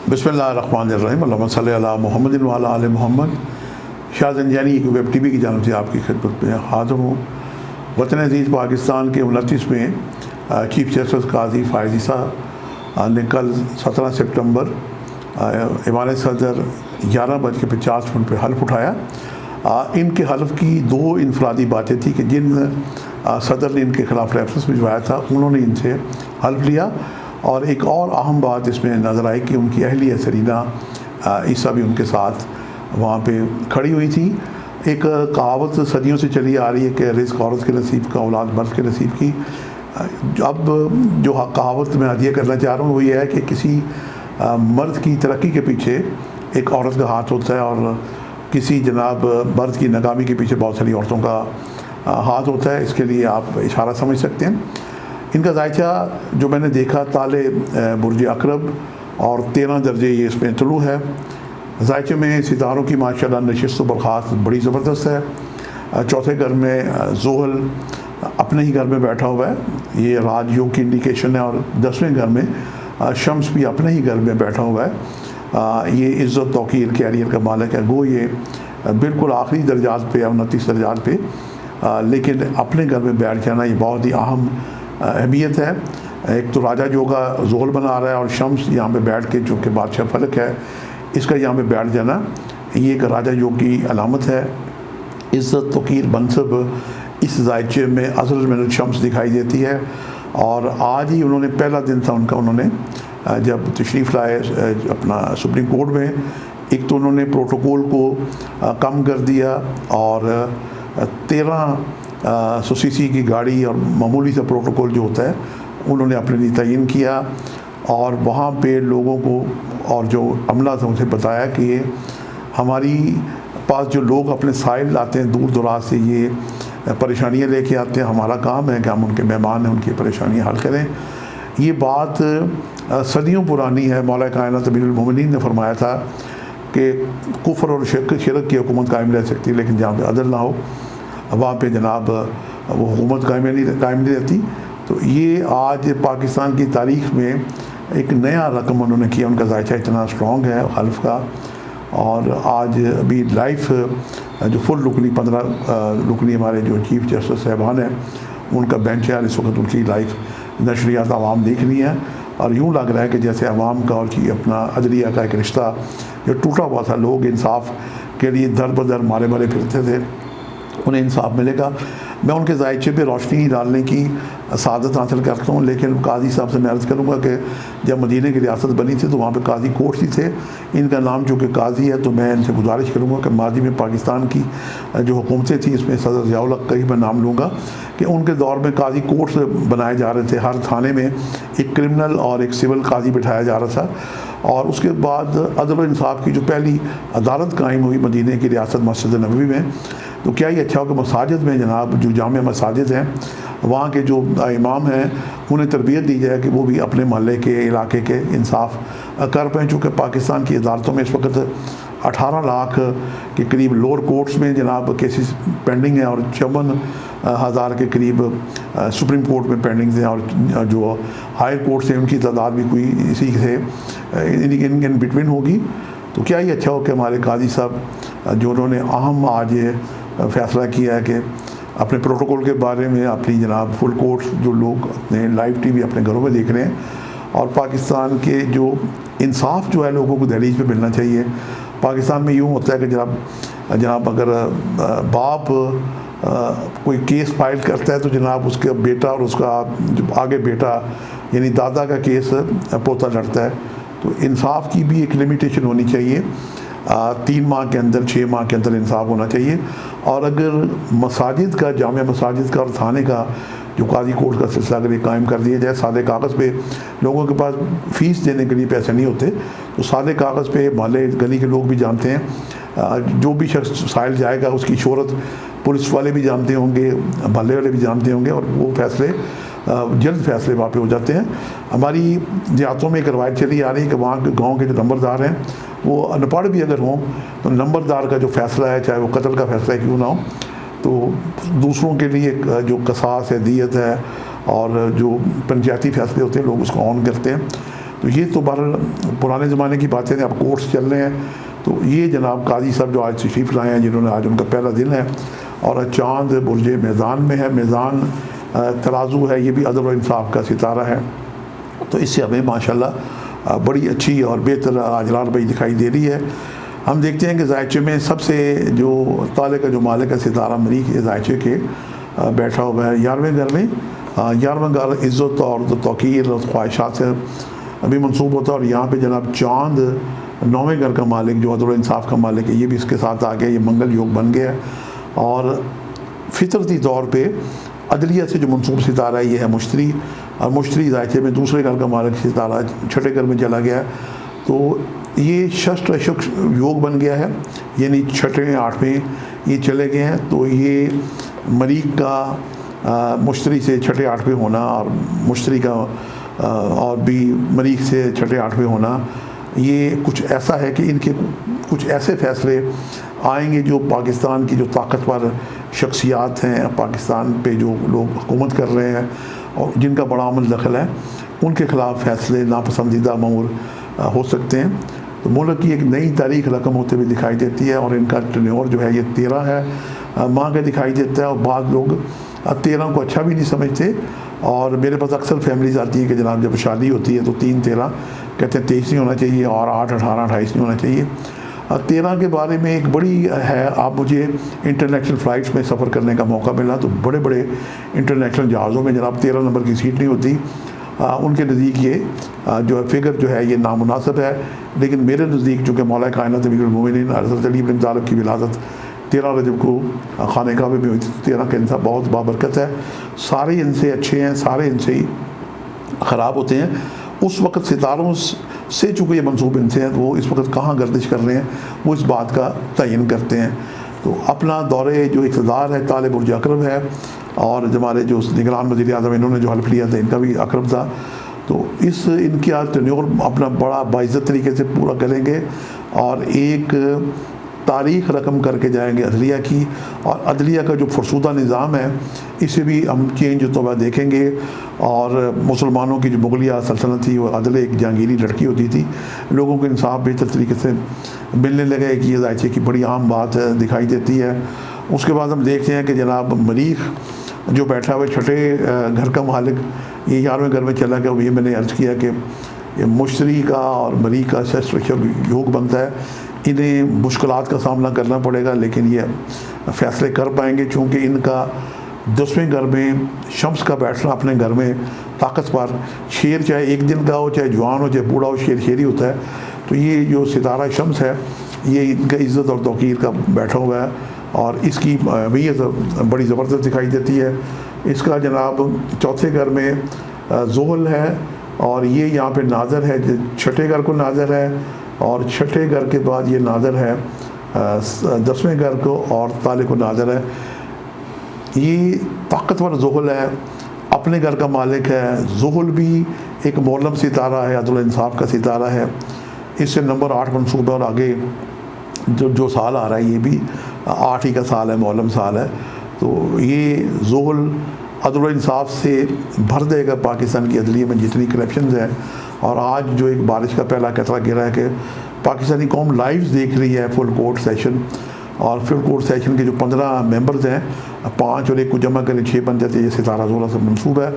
बिस्मिल्लाहिर्रहमानिर्रहीम अल्लाहुम्मा सल्लि अला मुहम्मदिन व अला आलि मुहम्मद। शाहजहां यानी वेब टीवी की जानिब से आपकी खिदमत में हाज़िर हूँ। वतन अज़ीज़ पाकिस्तान के 29वें चीफ जस्टिस काजी फ़ायज़ी साहब ने कल 17 सितंबर ईवान सदर 11:50 पर हल्फ उठाया। इनके हल्फ की दो इनफरादी बातें थी कि जिन सदर ने इनके ख़िलाफ़ रेफरेंस भिजवाया था उन्होंने इनसे हल्फ लिया, और एक और अहम बात इसमें नज़र आई कि उनकी अहलिया सरीना ईसा भी उनके साथ वहाँ पे खड़ी हुई थी। एक कहावत सदियों से चली आ रही है कि रिज़्क़ औरत के नसीब का, औलाद मर्द के नसीब की। अब जो कहावत मैं हदिया करना चाह रहा हूँ वो ये है कि किसी मर्द की तरक्की के पीछे एक औरत का हाथ होता है, और किसी जनाब मर्द की नाकामी के पीछे बहुत सारी औरतों का हाथ होता है। इसके लिए आप इशारा समझ सकते हैं। इनका जायचा जो मैंने देखा ताले बुर्ज अकरब और 13 दर्जे ये इसमें तलू है। जायचे में सितारों की माशाल्लाह नशिस्त बर्खास्त बड़ी ज़बरदस्त है। चौथे घर में ज़ोहल अपने ही घर में बैठा हुआ है, ये राजयोग की इंडिकेशन है। और 10वें घर में शम्स भी अपने ही घर में बैठा हुआ है। ये इज़्ज़त तौकीर कैरियर का मालिक है। वो ये बिल्कुल आखिरी दर्जात पे 29 दर्जात पे, लेकिन अपने घर में बैठ जाना ये बहुत ही अहम अहमियत है। एक तो राजा जो का ज़ोहल बना रहा है, और शम्स यहाँ पे बैठ के चूँकि बादशाह फलक है इसका यहाँ पे बैठ जाना ये एक राजा योग की अलामत है। इज़्ज़त तौकीर मनसब इस जायचे में अज़ल मिनल शम्स दिखाई देती है। और आज ही उन्होंने पहला दिन था उनका, उन्होंने जब तशरीफ़ लाए अपना सुप्रीम कोर्ट में, एक तो उन्होंने प्रोटोकॉल को कम कर दिया और 13 सीसी की गाड़ी और मामूली सा प्रोटोकॉल जो होता है उन्होंने अपने लिए तयन किया। और वहाँ पे लोगों को और जो अमला था उनसे बताया कि हमारी पास जो लोग अपने साइल लाते हैं दूर दराज से, ये परेशानियाँ लेके आते हैं, हमारा काम है कि हम उनके मेहमान हैं, उनकी परेशानियाँ हल करें। ये बात सदियों पुरानी है। मौला कायनात अमीरुल मोमिनीन ने फरमाया था कि कुफ्र और शिरक की हुकूमत कायम रह सकती है, लेकिन जहाँ पे अदल ना हो वहाँ पे जनाब वो हुकूमत कायम नहीं रहती। तो ये आज पाकिस्तान की तारीख़ में एक नया रकम उन्होंने किया। उनका जायचा इतना स्ट्रॉन्ग है हल्फ का। और आज अभी लाइफ जो फुल रुकनी 15 रुकनी हमारे जो चीफ जस्टिस साहबान हैं उनका बेंच है, इस वक्त उनकी लाइफ नशरियात आवाम देखनी है। और यूँ लग रहा है कि जैसे आवाम का और अपना अदलिया का एक रिश्ता जो टूटा हुआ था, लोग इंसाफ के लिए दर बदर मारे मारे फिरते थे, उन्हें इंसाफ मिलेगा। मैं उनके जायचे पे रोशनी डालने की सादत हासिल करता हूँ। लेकिन काजी साहब से मैं अर्ज़ करूँगा कि जब मदीने की रियासत बनी थी तो वहाँ पे काजी कोर्ट ही थे। इनका नाम चूँकि काजी है तो मैं इनसे गुजारिश करूँगा कि माजी में पाकिस्तान की जो हुकूमतें थी इसमें सदर ज़ियाउल हक़ का ही मैं नाम लूँगा कि उनके दौर में काजी कोर्ट्स बनाए जा रहे थे। हर थाने में एक क्रिमिनल और एक सिविल काजी बिठाया जा रहा था। और उसके बाद अदल और इंसाफ की जो पहली अदालत कायम हुई मदीने की रियासत मस्जिद नबवी में, तो क्या ही अच्छा हो कि मसाजिद में जनाब जो जामिया मसाजिद हैं वहाँ के जो इमाम हैं उन्हें तरबियत दी जाए कि वो भी अपने मोहल्ले के इलाके के इंसाफ कर पाएँ। चूँकि पाकिस्तान की अदालतों में इस वक्त 18 लाख के करीब लोअर कोर्ट्स में जनाब केसेस पेंडिंग हैं, और 54,000 के करीब सुप्रीम कोर्ट में पेंडिंग हैं। और जो हायर कोर्ट्स हैं उनकी तादाद भी कोई इसी से इन बिटवीन होगी। तो क्या ही अच्छा हो कि हमारे काजी साहब जो उन्होंने अहम आज ये फ़ैसला किया है कि अपने प्रोटोकॉल के बारे में अपनी जनाब फुल कोर्ट्स जो लोग अपने लाइव टीवी अपने घरों में देख रहे हैं, और पाकिस्तान के जो इंसाफ जो है लोगों को दहलीज पे मिलना चाहिए। पाकिस्तान में यूँ होता है कि जनाब अगर बाप कोई केस फाइल करता है तो जनाब उसका बेटा और उसका जो आगे बेटा यानी दादा का केस पोता लड़ता है। तो इंसाफ की भी एक लिमिटेशन होनी चाहिए। 3 माह के अंदर 6 माह के अंदर इंसाफ होना चाहिए। और अगर मसाजिद का जामिया मसाजिद का और थाने का जो काजी कोर्ट का सिलसिला अगर ये कायम कर दिया जाए, सादे कागज़ पे लोगों के पास फ़ीस देने के लिए पैसे नहीं होते, तो सादे कागज़ पे मोहल्ले गली के लोग भी जानते हैं, जो भी शख्स साइल जाएगा उसकी शोहरत पुलिस वाले भी जानते होंगे, मोहल्ले वाले भी जानते होंगे, और वो फैसले जल्द फैसले वहाँ पे हो जाते हैं। हमारी देहातों में एक रवायत चली आ रही है कि वहाँ के गाँव के जो नंबरदार हैं वो अनपढ़ भी अगर हों तो नंबरदार का जो फ़ैसला है, चाहे वो कत्ल का फ़ैसला क्यों ना हो, तो दूसरों के लिए जो कसास है, दियत है और जो पंचायती फ़ैसले होते हैं लोग उसको ऑन करते हैं। तो तो ये तो बहरहाल पुराने ज़माने की बातें हैं, अब कोर्ट्स चल रहे हैं। तो ये जनाब काजी साहब जो आज तशरीफ़ लाए हैं, जिन्होंने आज उनका पहला दिन है, और चाँद बुर्ज मैज़ान में है, मैज़ान तराजू है, ये भी अदल व इंसाफ का सितारा है। तो इससे हमें माशाल्लाह बड़ी अच्छी और बेहतर अजलाल भाई दिखाई दे रही है। हम देखते हैं कि जायचे में सबसे जो ताले का जो मालिक है सितारा मरीख ये जायचे के बैठा हुआ है 11वें घर में। 11वां घर इज़्ज़त और तौक़ीर और ख्वाहिशात से अभी मंसूब होता है। और यहाँ पे जनाब चाँद 9वें घर का मालिक जो अदल व इंसाफ का मालिक है, ये भी इसके साथ आ गया, ये मंगल योग बन गया है। और फितरती तौर पे अदलिया से जो मंसूब सितारा है ये है मुश्तरी, और मुश्तरी जायचे में दूसरे घर का मालिक सितारा छठे घर में चला गया है। तो ये षष्ठ अशुक योग बन गया है, यानी छठे 8वें ये चले गए हैं। तो ये मरीख का मुश्तरी से छठे 8वें होना और मुश्तरी का और भी मरीख से छठे 8वें होना, ये कुछ ऐसा है कि इनके कुछ ऐसे फ़ैसले आएंगे जो पाकिस्तान की जो ताकतवर शख्सियात हैं, पाकिस्तान पे जो लोग हुकूमत कर रहे हैं और जिनका बड़ा अमल दखल है, उनके ख़िलाफ़ फ़ैसले नापसंदीदा अमूर हो सकते हैं। तो मुल्क की एक नई तारीख रकम होते हुए दिखाई देती है। और इनका टेन्योर जो है ये 13 है माह का दिखाई देता है। और बाद लोग 13 को अच्छा भी नहीं समझते। और मेरे पास अक्सर फैमिलीज़ आती हैं कि जनाब जब शादी होती है तो 3-13 कहते हैं 23 नहीं होना चाहिए, और 8-18-28 नहीं होना चाहिए। 13 के बारे में एक बड़ी है, आप मुझे इंटरनेशनल फ़्लाइट्स में सफ़र करने का मौका मिला तो बड़े बड़े इंटरनेशनल जहाज़ों में जनाब 13 नंबर की सीट नहीं होती। उनके नज़दीक ये जो फिगर जो है ये नामुनासिब है। लेकिन मेरे नज़दीक चूँकि मौला कायनात अमीरुल मोमिनीन हज़रत अली इब्न तालिब की विलादत 13 रजब को खाने काबे में हुई थी। 13 का इंसान बहुत बाबरकत है, सारे इनसे अच्छे हैं, सारे इनसे ही ख़राब होते हैं। उस वक़्त सितारों से चूँकि ये मंसूब इनसे हैं, तो वो इस वक्त कहाँ गर्दिश कर रहे हैं वो इस बात का तयन करते हैं। तो अपना दौरे जो इक़्तिदार है ताले बुर्ज अक़रब है, और हमारे जो निगरान वज़ीर आज़म इन्होंने जो हल्फ़ लिया था इनका भी अक़रब था। तो इस इनका टेन्योर अपना बड़ा बाइज़्ज़त तरीके से पूरा करेंगे और एक तारीख़ रकम करके जाएंगे अदलिया की। और अदलिया का जो फरसूदा निज़ाम है इसे भी हम चेंज तो देखेंगे। और मुसलमानों की जो मुगलिया सल्तनत थी वो अदल एक जहांगीरी लड़की होती थी, लोगों को इंसाफ बेहतर तरीके से मिलने लगे कि ये जायचे की बड़ी आम बात है दिखाई देती है। उसके बाद हम देखते हैं कि जनाब मरीख जो बैठा हुआ छठे घर का मालिक ये 11वें घर में चला गया। ये मैंने अर्ज़ किया कि ये मुश्तरी का और मरीख का षष्ठ योग बनता है। इन्हें मुश्किलात का सामना करना पड़ेगा, लेकिन ये फ़ैसले कर पाएंगे चूँकि इनका 10वें घर में शम्स का बैठना अपने घर में ताकतवर। शेर चाहे एक दिन का हो, चाहे जवान हो, चाहे बूढ़ा हो, शेर शेर ही होता है। तो ये जो सितारा शम्स है ये इनका इज़्ज़त और तौक़ीर का बैठा हुआ है और इसकी अहमियत बड़ी ज़बरदस्त दिखाई देती है। इसका जनाब चौथे घर में ज़ोहल है और ये यहाँ पे नाज़र है, छठे घर को नाज़र है और छठे घर के बाद ये नाज़र है 10वें घर को और ताले को नाज़र है। ये ताकतवर ज़ोहल है, अपने घर का मालिक है। ज़ोहल भी एक मौलम सितारा है, अदल इंसाफ का सितारा है। इससे नंबर 8 मंसूब है और आगे जो साल आ रहा है ये भी 8 ही का साल है, मौलम साल है। तो ये ज़ोहल अदल इंसाफ से भर देगा पाकिस्तान की अदलिया में जितनी करप्शन है। और आज जो एक बारिश का पहला कतरा गिरा है कि पाकिस्तानी कौम लाइव देख रही है फुल कोर्ट सेशन। और फुल कोर्ट सेशन के जो 15 मेंबर्स हैं, 5 और 1 को जमा करें 6 बन जाते हैं। ये सितारा ज़ोरा से मंसूब है।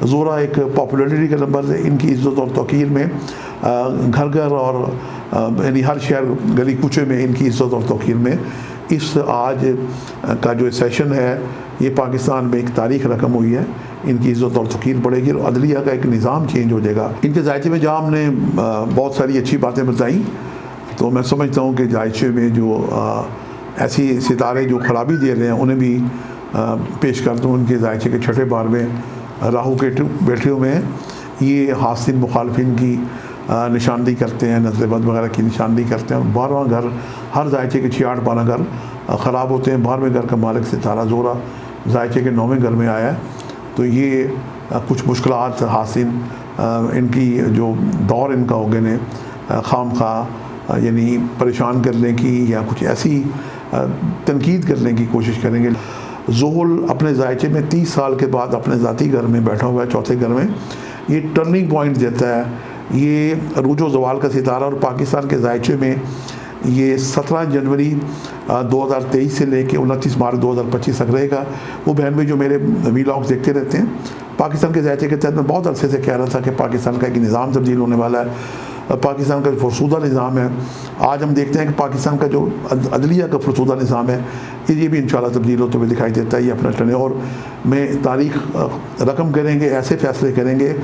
ज़ोरा एक पॉपुलरिटी का नंबर है। इनकी इज़्ज़त और तौक़ीर में घर घर और यानी हर शहर गली कूचे में इनकी इज़्ज़त और तौक़ीर में इस आज का जो सेशन है ये पाकिस्तान में एक तारीख़ रकम हुई है। इनकी इज़्ज़त और तौक़ीर बढ़ेगी और अदलिया का एक निज़ाम चेंज हो जाएगा। इनके जायचे में जहाँ हमने बहुत सारी अच्छी बातें बताई, तो मैं समझता हूँ कि जायचे में जो ऐसी सितारे जो खराबी दे रहे हैं उन्हें भी पेश कर दूँ। उनके जायचे के छठे बार में राहु के बैठे हुए हैं, ये हासिल मुखालफिन की निशानदेही करते हैं, नज़र-ए-बद वगैरह की निशानदेही करते हैं। और 12वां घर हर जायचे के 6-8 12 घर ख़राब होते हैं। 12वें घर का मालिक सितारा ज़ोरा जायचे के 9वें घर में आया है। तो ये कुछ मुश्किलात हासिल इनकी जो दौर इनका हो गए ने खाम खा यानी परेशान करने की या कुछ ऐसी तनकीद करने की कोशिश करेंगे। ज़ोहल अपने जायचे में 30 साल के बाद अपने ज़ाती घर में बैठा हुआ है, चौथे घर में। ये टर्निंग पॉइंट देता है ये रूजो जवाल का सितारा और पाकिस्तान के जायचे में ये 17 जनवरी 2023 से लेके 29 मार्च 2025 तक रहेगा। वो बहन भी जो मेरे वीलॉग्स देखते रहते हैं, पाकिस्तान के जायचे के तहत मैं बहुत अरसे से कह रहा था कि पाकिस्तान का एक निज़ाम तब्दील होने वाला है, पाकिस्तान का फरसूदा निज़ाम है। आज हम देखते हैं कि पाकिस्तान का जो अदलिया का फरसूदा निज़ाम है ये भी इंशाल्लाह तब्दील होते हुए दिखाई देता है। ये अपना टर्नओवर में तारीख रकम करेंगे, ऐसे फैसले करेंगे।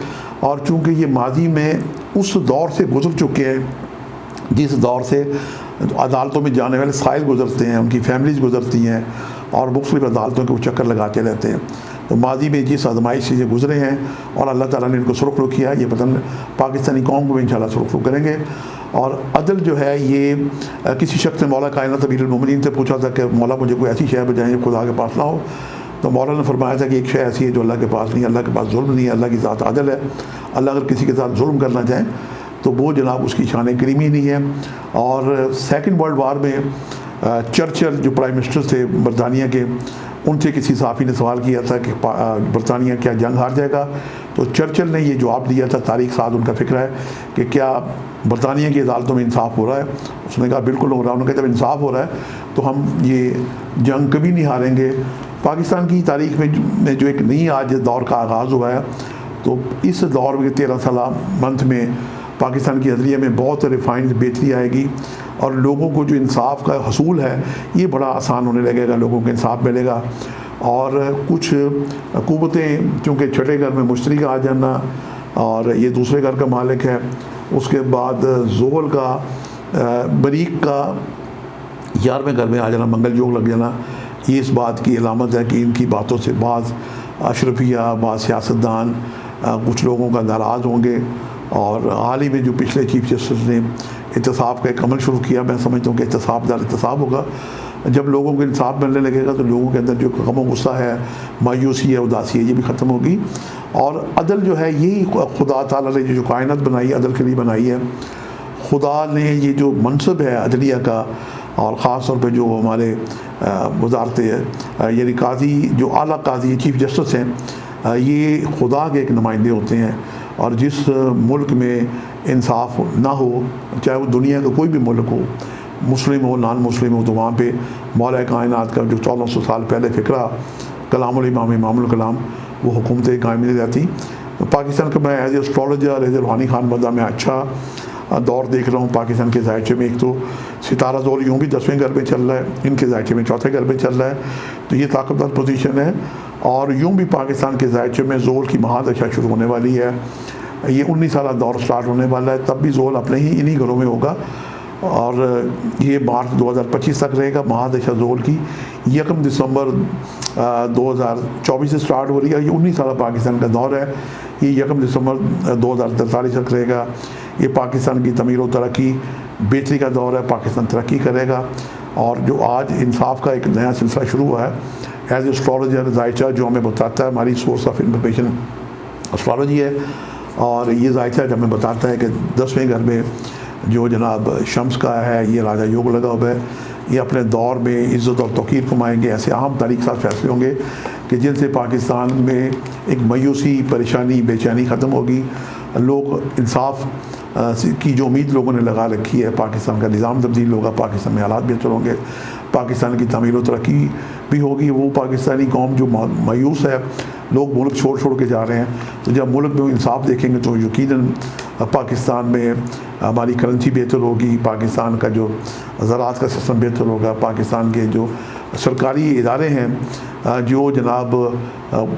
और चूँकि ये माजी में उस दौर से गुजर चुके हैं जिस दौर से अदालतों में जाने वाले साइल गुजरते हैं, उनकी फैमिलीज़ गुजरती हैं और मुख्तलिफ़ अदालतों के वो चक्कर लगाते रहते हैं। तो माजी में जिस आजमाइश से ये गुजरे हैं और अल्लाह ताला ने इनको सुरखरू किया, ये पता पाकिस्तानी कौम को भी इंशाल्लाह सुरखरू करेंगे। और अदल जो है ये किसी शख्स ने मौला कायनात अमीरुल मोमिनीन से पूछा था कि मौला मुझे कोई ऐसी शय बजाएं खुदा के पास ना हो, तो मौला ने फरमाया था कि एक शय ऐसी है जो अल्लाह के पास नहीं है। अल्लाह के पास जुल्म नहीं है, अल्लाह की ज़ात अदल है। अल्लाह अगर किसी के साथ जुल्म करना चाहें तो वो जनाब उसकी शान करीमी नहीं है। और सेकंड वर्ल्ड वार में चर्चिल जो प्राइम मिनिस्टर थे बरतानिया के, उनसे किसी सहाफ़ी ने सवाल किया था कि बरतानिया क्या जंग हार जाएगा, तो चर्चिल ने ये जवाब दिया था, तारीख साथ उनका फ़िक्र है कि क्या बरतानिया की अदालतों में इंसाफ हो रहा है। उसने कहा बिल्कुल हो रहा है। उन्होंने कहा जब इंसाफ हो रहा है तो हम ये जंग कभी नहीं हारेंगे। पाकिस्तान की तारीख में जो एक नई आज दौर का आगाज़ हुआ है, तो इस दौर में 13 साल मंथ में पाकिस्तान की अदलिया में बहुत रिफाइंड बेहतरी आएगी और लोगों को जो इंसाफ का हसूल है ये बड़ा आसान होने लगेगा, लोगों को इंसाफ मिलेगा। और कुछ हुकूमतें चूँकि छठे घर में मुश्तरी का आ जाना और ये दूसरे घर का मालिक है, उसके बाद जोहल का बरीक का 11वें घर में आ जाना, मंगल योग लग जाना, ये इस बात की अलामत है कि इनकी बातों से बाज़ अशरफिया, बाज़ सियासतदान कुछ लोगों का नाराज़ होंगे। और हाल ही में जो पिछले चीफ जस्टिस ने एहतसाब का एक अमल शुरू किया, मैं समझता हूँ कि एहतसाबदार एहतसाब होगा। जब लोगों को इंसाफ मिलने लगेगा तो लोगों के अंदर जो गम गुस्सा है, मायूसी है, उदासी है, ये भी ख़त्म होगी। और अदल जो है यही खुदा ताला ने जो कायनात बनाई है अदल के लिए बनाई है। खुदा ने ये जो मनसब है अदलिया का, और ख़ास तौर पे जो हमारे वजारत यानी काजी जो आला काजी चीफ जस्टिस हैं, ये खुदा के एक नुमाइंदे होते हैं। और जिस मुल्क में इंसाफ ना हो, चाहे वो दुनिया का कोई भी मुल्क हो, मुस्लिम हो नॉन मुस्लिम हो, तो वहाँ पे मौला कायनात का जो 1400 साल पहले फ़िक्रा कलामुल इमाम इमामुल कलाम, वो हुकूमतें कायम नहीं रहती। तो पाकिस्तान का मैं as a astrologer, as a रूहानी खान बंदा मैं अच्छा दौर देख रहा हूँ पाकिस्तान के जायचे में। एक तो सितारा दौर यूँ भी 10वें घर में चल रहा है, इनके जायचे में 4थे घर में चल रहा है, तो ये ताकतवर पोजीशन है। और यूँ भी पाकिस्तान के जायचे में जोल की महादशा शुरू होने वाली है। ये 19 साल दौर स्टार्ट होने वाला है, तब भी जोल अपने ही इन्हीं घरों में होगा और ये मार्च 2025 तक रहेगा। महादशा जोल की 1 दिसंबर 2024 से स्टार्ट हो रही है। ये 19 साल पाकिस्तान का दौर है, ये 1 दिसंबर 2043 तक रहेगा। ये पाकिस्तान की तमीर व तरक्की बेहतरी का दौर है, पाकिस्तान तरक्की करेगा। और जो आज इंसाफ का एक नया सिलसिला शुरू हुआ है, एज एस्ट्रोलॉजर जायचा जो हमें बताता है, हमारी सोर्स ऑफ इंफॉर्मेशन एस्ट्रोलॉजी है। और ये जायचा जब हमें बताता है कि 10वें घर में जो जनाब शम्स का है, ये राजा योग लगा हुआ है, ये अपने दौर में इज़्ज़त और तौक़ीर फरमाएंगे। ऐसे अहम तारीख साथ फैसले होंगे कि जिनसे पाकिस्तान में एक मायूसी, परेशानी, बेचैनी ख़त्म होगी। लोग इंसाफ की जो उम्मीद लोगों ने लगा रखी है, पाकिस्तान का निज़ाम तब्दील होगा, पाकिस्तान में हालात बेहतर होंगे, पाकिस्तान की तमीर व तरक्की भी होगी। वो पाकिस्तानी कौम जो मायूस है, लोग मुल्क छोड़ के जा रहे हैं, तो जब मुल्क में इंसाफ देखेंगे तो यकीनन पाकिस्तान में हमारी करेंसी बेहतर होगी, पाकिस्तान का जो ज़राअत का सिस्टम बेहतर होगा, पाकिस्तान के जो सरकारी इदारे हैं जो जनाब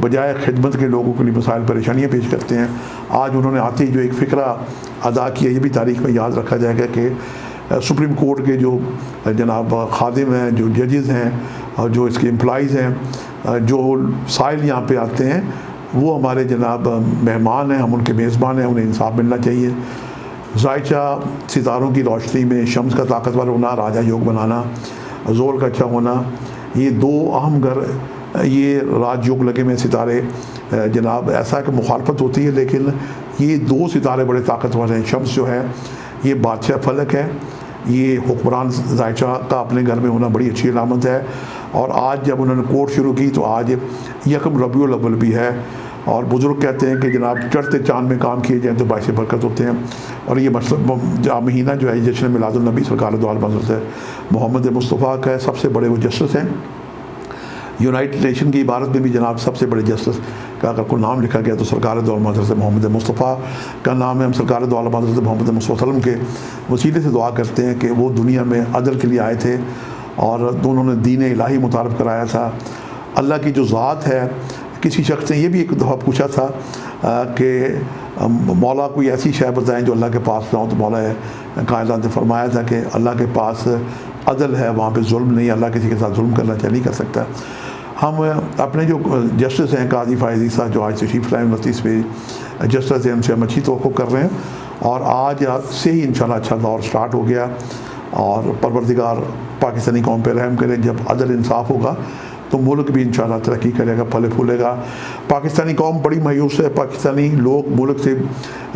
बजाय खिदमत के लोगों के लिए मसाइल परेशानियाँ पेश करते हैं, आज उन्होंने आते ही जो एक फ़िक्रा अदा किया, ये भी तारीख़ में याद रखा जाएगा कि सुप्रीम कोर्ट के जो जनाब खादिम हैं, जो जजेज़ हैं और जो इसके एम्प्लॉइज़ हैं, जो साइल यहाँ पे आते हैं, वो हमारे जनाब मेहमान हैं, हम उनके मेज़बान हैं, उन्हें इंसाफ मिलना चाहिए। जायचा सितारों की रोशनी में शम्स का ताकतवर होना, राजा योग बनाना, जोल का अच्छा होना, ये दो अहम घर, ये राजयोग लगे में सितारे जनाब, ऐसा कि मुखालफत होती है लेकिन ये दो सितारे बड़े ताकतवर हैं। शम्स जो है ये बादशाह फलक है, ये हुक्मरान जायचा का अपने घर में होना बड़ी अच्छी अलामत है। और आज जब उन्होंने कोर्ट शुरू की तो आज 1 रबीउल अव्वल भी है और बुज़ुर्ग कहते हैं कि जनाब चढ़ते चाँद में काम किए जाएँ तो बाइस बरकत होते हैं। और ये महीना जो है जश्न मिलादुन नबी सरकार दो आलम हज़रत मोहम्मद मुस्तफ़ा का सबसे बड़े वो जस्टिस हैं। यूनाइटेड नेशन की इबारत में भी जनाब सबसे बड़े जस्टिस का अगर कोई नाम लिखा गया तो सरकार दो आलम हज़रत मोहम्मद मुस्तफ़ा का नाम है। हम सरकार दो आलम हज़रत मोहम्मद मुस्तफ़ा के वसीले से दुआ करते हैं कि वो दुनिया में अदल के लिए आए थे और दोनों ने दीन इलाही मुतारफ़ कराया था। अल्लाह की जो ज़ात है, किसी शख्स ने ये भी एक दफ़ा पूछा था कि मौला कोई ऐसी शय बताएं जो अल्लाह के पास ना हो, तो मौला कायनात ने फरमाया था कि अल्लाह के पास अदल है, वहाँ पे जुल्म नहीं, अल्लाह किसी के साथ जुल्म करना नहीं कर सकता। हम अपने जो जस्टिस हैं काजी फ़ाइज़ ईसा जो आज तशरीफ़ लाए 29वें जस्टिस हैं, उनसे हम अच्छी तवक्को कर रहे हैं और आज से ही इंशाल्लाह अच्छा दौर स्टार्ट हो गया और परवरदिगार पाकिस्तानी कौम पे रहम करे। जब अदल इंसाफ होगा तो मुल्क भी इंशाल्लाह तरक्की करेगा, फले फूलेगा। पाकिस्तानी कौम बड़ी मायूस है, पाकिस्तानी लोग मुल्क से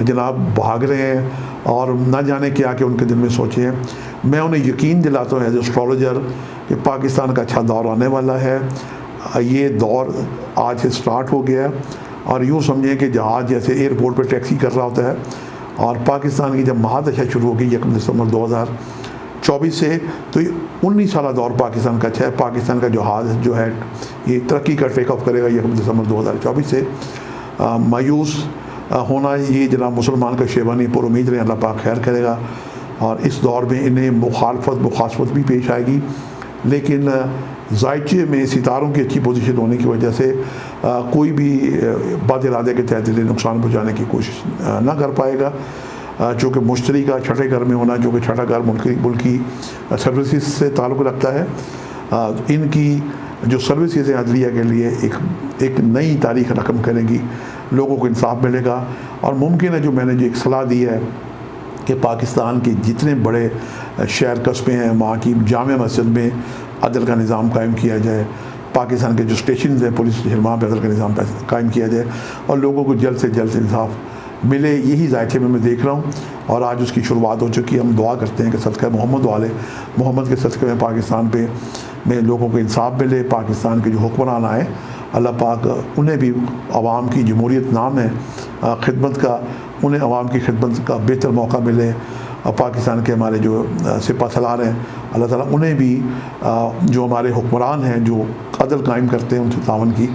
जनाब भाग रहे हैं और ना जाने क्या कि उनके दिल में सोचे हैं। मैं उन्हें यकीन दिलाता हूँ एज एस्ट्रोलॉजर कि पाकिस्तान का अच्छा दौर आने वाला है। ये दौर आज से स्टार्ट हो गया है और यूँ समझें कि जहाज़ जैसे एयरपोर्ट पर टैक्सी कर रहा होता है और पाकिस्तान की जब महादशा शुरू होगी 1 दिसंबर 2024 से, तो 19 साल दौर पाकिस्तान का अच्छा है। पाकिस्तान का जहाज़ जो है ये तरक्की का टेक ऑफ करेगा 1 दिसंबर 2024 से। मायूस होना ये जनाब मुसलमान का शेवा नहीं, पर उम्मीद रहे अल्लाह पाक खैर करेगा और इस दौर में इन्हें मुखालफत भी पेश आएगी, लेकिन जायचे में सितारों की अच्छी पोजीशन होने की वजह से कोई भी बद इरादे के तहत नुकसान पहुँचाने की कोशिश ना कर पाएगा। जो कि मुश्तरी का छठे घर में होना, जो कि छठा घर मुल्की सर्विसेज से ताल्लुक़ रखता है, इनकी जो सर्विसेज हैं अदलिया के लिए एक नई तारीख रकम करेंगी, लोगों को इंसाफ मिलेगा। और मुमकिन है जो मैंने जो एक सलाह दी है कि पाकिस्तान के जितने बड़े शहर कस्बे हैं वहाँ की जामे मस्जिद में अदल का निज़ाम कायम किया जाए, पाकिस्तान के जो स्टेशन हैं पुलिस स्टेशन वहाँ पर अदल का निज़ाम कायम किया जाए और लोगों को जल्द से जल्द इंसाफ मिले। यही जायके में मैं देख रहा हूँ और आज उसकी शुरुआत हो चुकी है। हम दुआ करते हैं कि सदका मोहम्मद के सदक़े में पाकिस्तान पे में लोगों को इंसाफ मिले। पाकिस्तान के जो हुक्मरान आए अल्लाह पाक उन्हें भी अवाम की जमहूरियत नाम है खिदमत का, उन्हें अवाम की खिदमत का बेहतर मौका मिले। पाकिस्तान के हमारे जो सिपा सलार हैं अल्लाह ताला उन्हें भी जो हमारे हुक्मरान हैं जो अदल कायम करते हैं उनसे तावन की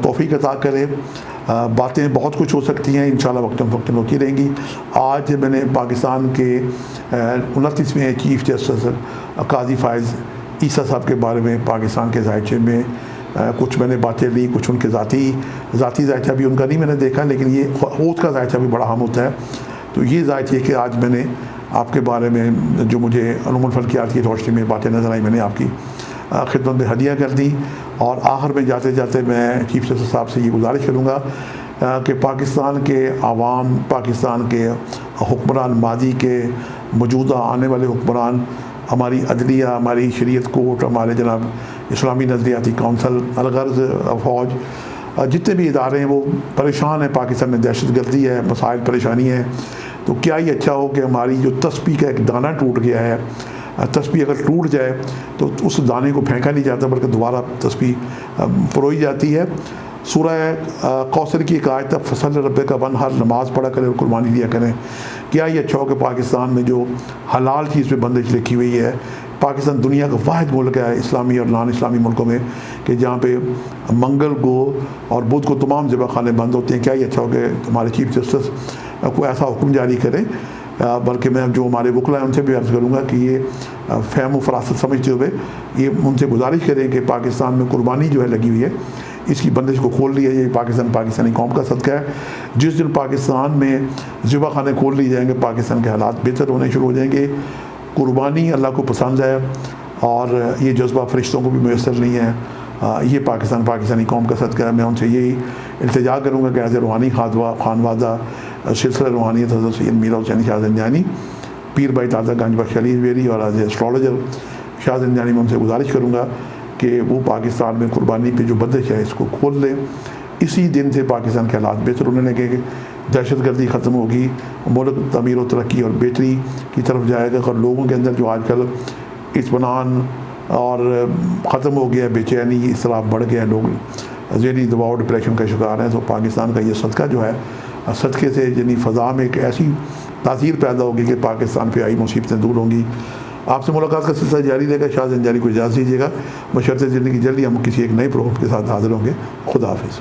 तौफीक अता करे। बातें बहुत कुछ हो सकती हैं, इंशाल्लाह वक्तन होती रहेंगी। आज मैंने पाकिस्तान के 29वें चीफ जस्टिस काजी फ़ाइज़ ईसा साहब के बारे में पाकिस्तान के जायचे में कुछ मैंने बातें ली, कुछ उनके ज़ाती जायचा भी उनका नहीं मैंने देखा, लेकिन ये होत का जायचा भी बड़ा अहम होता है। तो ये जायचे कि आज मैंने आपके बारे में जो मुझे उलूमुल फ़ल्कियात की रोशनी में बातें नज़र आई मैंने आपकी खिदमत में हदिया कर दी। और आखिर में जाते जाते मैं चीफ जस्टिस साहब से ये गुजारिश करूँगा कि पाकिस्तान के आवाम, पाकिस्तान के हुक्मरान, माजी के मौजूदा आने वाले हुक्मरान, हमारी अदलिया, हमारी शरीयत कोर्ट, हमारे जनाब इस्लामी नज़रियाती काउंसिल, अलगर्ज फ़ौज, जितने भी इदारे हैं वो परेशान हैं। पाकिस्तान में दहशत गर्दी है, मसाइल परेशानी है। तो क्या ही अच्छा हो कि हमारी जो तस्बीह का एक दाना टूट गया है, तस्बीह अगर टूट जाए तो उस दाने को फेंका नहीं जाता बल्कि दोबारा तस्बीह परोई जाती है। सूरह कौसर की एक आयत फसल रब्बे का वन, हर नमाज़ पढ़ा करें और कुर्बानी दिया करें। क्या ही अच्छा हो कि पाकिस्तान में जो हलाल चीज़ पे बंदिश लिखी हुई है, पाकिस्तान दुनिया का वाहिद मुल्क है इस्लामी और नान इस्लामी मुल्कों में कि जहाँ पे मंगल को और बुध को तमाम ज़िबा खाने बंद होते हैं। क्या ही अच्छा हो कि हमारे चीफ जस्टिस को ऐसा हुक्म जारी करें। बल्कि मैं जो हमारे वकला हैं उनसे भी अर्ज़ करूँगा कि ये फ़हम व फ़रासत समझते हुए ये उनसे गुजारिश करें कि पाकिस्तान में कुर्बानी जो है लगी हुई है, इसकी बंदिश को खोल लिया जाए। पाकिस्तानी कौम का सदका है। जिस दिन पाकिस्तान में ज़िबा खाने खोल लिए जाएंगे, पाकिस्तान के हालात बेहतर होने शुरू हो जाएंगे। कुर्बानी अल्लाह को पसंद है और ये जज्बा फ़रिश्तों को भी मैसर नहीं है। ये पाकिस्तानी कौम का सदका है। मैं उनसे यही इल्तिजा करूँगा कि एज़ ए रूहानी खानवादा सिलसिला रूहानियत हज़रत सैयद मीर हुसैन शाह ज़ंजानी, पीर भाई ताज़ा गंज बख्श अली वेरी और as a astrologer Shah Zanjani, मैं उनसे गुजारिश करूँगा कि वो पाकिस्तान में कुर्बानी पे जो बंदिश है इसको खोल लें। इसी दिन से पाकिस्तान के हालात बेहतर होने लगेंगे, दहशत गर्दी ख़त्म होगी, मुल्क तमीर व तरक्की और बेहतरी की तरफ जाएगा। और लोगों के अंदर जो आजकल इत्मीनान और ख़त्म हो गया, बेचैनी, इसराफ बढ़ गया, लोग ज़हनी दबाव डिप्रेशन का शिकार हैं, तो पाकिस्तान का ये सदका जो है, सदक़े से यानी फ़ज़ा में एक ऐसी तासीर पैदा होगी कि पाकिस्तान पे आई मुसीबतें दूर होंगी। आपसे मुलाकात का सिलसिला जारी रहेगा। शाह ज़ंजारी को इजाज़त दीजिएगा। बशर्ते ज़िंदगी जल्दी हम किसी एक नए प्रोग्राम के साथ हाज़िर होंगे। खुदा हाफ़िज़।